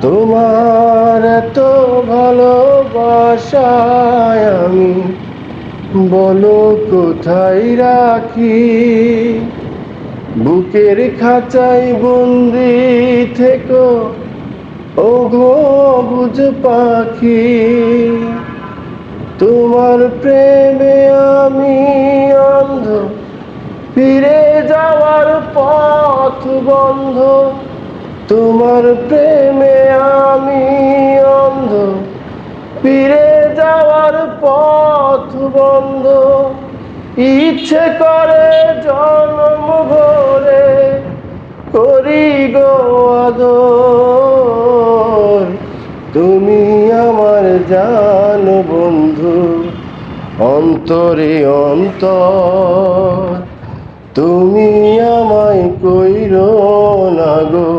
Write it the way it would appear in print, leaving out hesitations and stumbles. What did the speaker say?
তোমার এত ভালোবাসায় আমি বলো কোথায় রাখি। বুকের খাঁচায় বন্দি থেকো ওগো বুঝ পাখি। তোমার প্রেমে আমি অন্ধ, ফিরে যাওয়ার পথ বন্ধ। তোমার প্রেমে আমি অন্ধ, ফিরে যাওয়ার পথ বন্ধ। ইচ্ছে করে জন্ম ভরে করি গো আদর। তুমি আমার জান বন্ধু, অন্তরে অন্তর। তুমি আমায় কইরো না গো